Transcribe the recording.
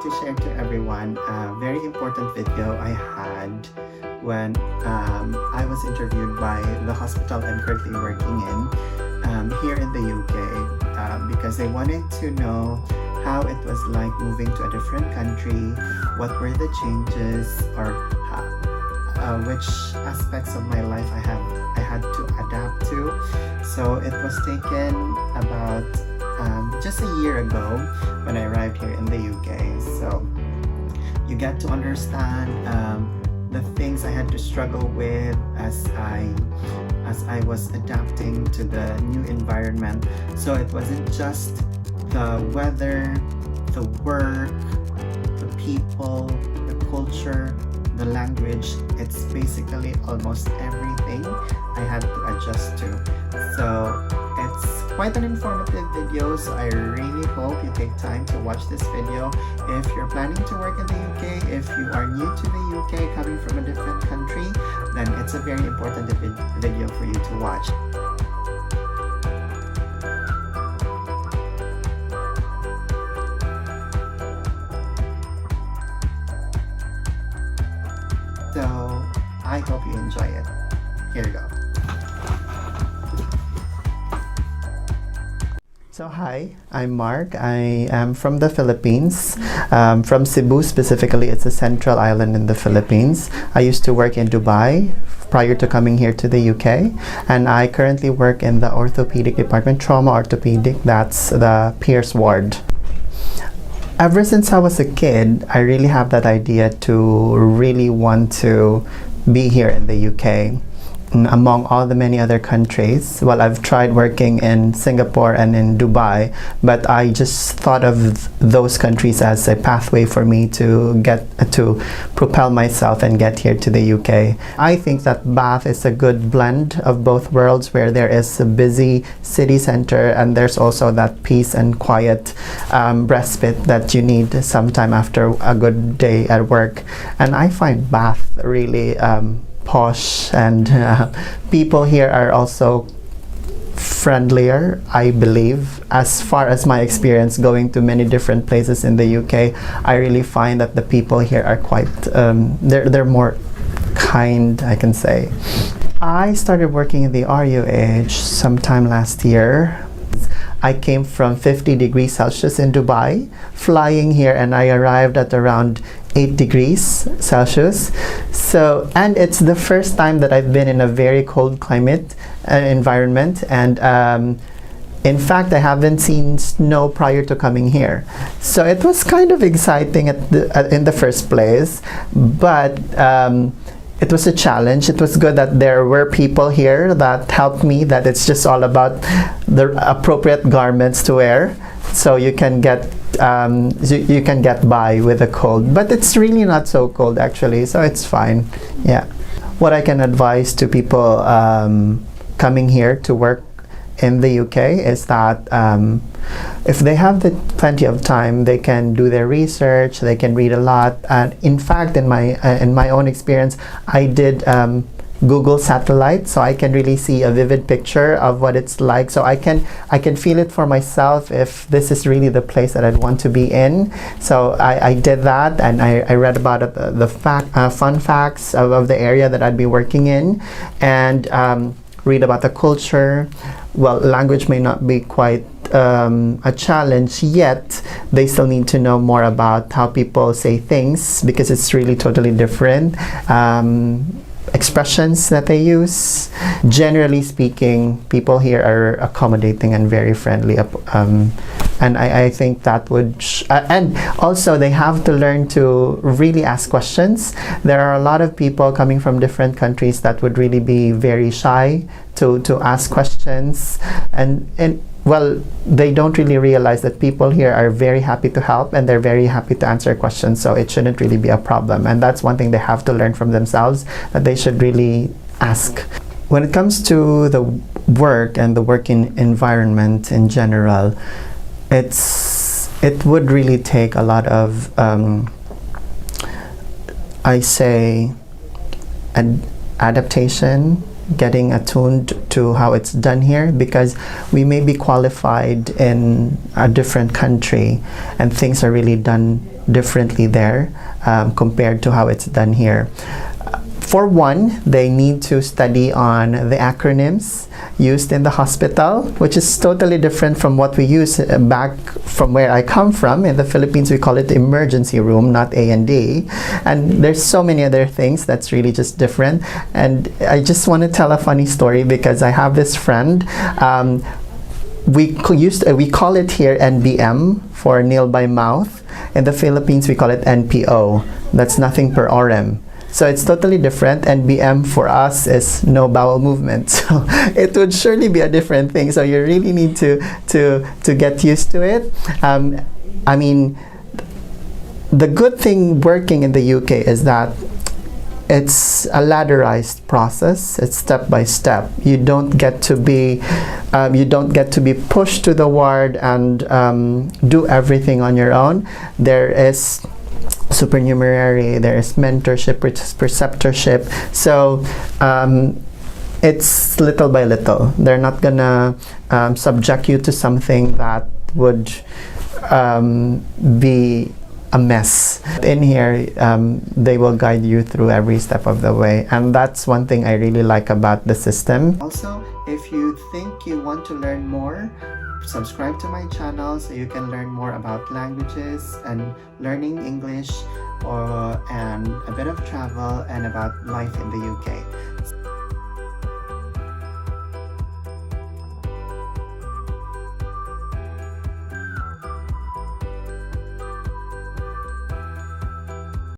to share to everyone a very important video I had when I was interviewed by the hospital I'm currently working in here in the UK because they wanted to know how it was like moving to a different country, what were the changes, or which aspects of my life I had to adapt to. So it was taken about just a year ago when I arrived here in the UK. So you get to understand the things I had to struggle with as I was adapting to the new environment. So it wasn't just the weather, the work, the people, the culture, the language. It's basically almost everything I had to adjust to. So it's quite an informative video, so I really hope you take time to watch this video. If you're planning to work in the UK, if you are new to the UK coming from a different country, then it's a very important video for you to watch. So I hope you enjoy it. Here you go. So hi, I'm Mark. I am from the Philippines, from Cebu specifically. It's a central island in the Philippines. I used to work in Dubai prior to coming here to the UK, and I currently work in the orthopedic department, trauma orthopedic. That's the Pierce ward. Ever since I was a kid, I really have that idea to really want to be here in the UK. Among all the many other countries, well, I've tried working in Singapore and in Dubai, but I just thought of those countries as a pathway for me to get to propel myself and get here to the UK. I think that Bath is a good blend of both worlds, where there is a busy city center and there's also that peace and quiet respite that you need sometime after a good day at work. And I find Bath really posh, and people here are also friendlier, I believe. As far as my experience going to many different places in the UK, I really find that the people here are quite they're more kind, I can say. I started working in the RUH sometime last year. I came from 50 degrees Celsius in Dubai, flying here, and I arrived at around 8 degrees Celsius. So, and it's the first time that I've been in a very cold climate environment, and in fact I haven't seen snow prior to coming here. So it was kind of exciting in the first place, but it was a challenge. It was good that there were people here that helped me, that it's just all about the appropriate garments to wear, so you can get by with the cold. But it's really not so cold actually, so it's fine. Yeah. What I can advise to people coming here to work in the UK is that if they have plenty of time, they can do their research, they can read a lot. And in fact, in my own experience, I did Google satellite, so I can really see a vivid picture of what it's like. So I can feel it for myself if this is really the place that I'd want to be in. So I did that, and I read about it, the fun facts of the area that I'd be working in, and read about the culture. Well, language may not be quite a challenge yet. They still need to know more about how people say things, because it's really totally different. Expressions that they use. Generally speaking, people here are accommodating and very friendly, and I think that would and also they have to learn to really ask questions. There are a lot of people coming from different countries that would really be very shy to ask questions, and well, they don't really realize that people here are very happy to help, and they're very happy to answer questions, so it shouldn't really be a problem. And that's one thing they have to learn from themselves, that they should really ask. When it comes to the work and the working environment in general, it would really take a lot of I say adaptation, getting attuned to how it's done here, because we may be qualified in a different country and things are really done differently there compared to how it's done here. For one, they need to study on the acronyms used in the hospital, which is totally different from what we use back from where I come from. In the Philippines, we call it the emergency room, not A&D. And there's so many other things that's really just different. And I just want to tell a funny story, because I have this friend. We call it here NBM for nail by mouth. In the Philippines, we call it NPO. That's nothing per RM. So it's totally different. NBM for us is no bowel movement. So it would surely be a different thing. So you really need to get used to it. I mean, the good thing working in the UK is that it's a ladderized process. It's step by step. You don't get to be pushed to the ward and do everything on your own. There is supernumerary, there is mentorship, preceptorship. So it's little by little. They're not gonna subject you to something that would be a mess. In here, they will guide you through every step of the way, and that's one thing I really like about the system. Also, if you think you want to learn more, subscribe to my channel so you can learn more about languages and learning English, and a bit of travel and about life in the UK.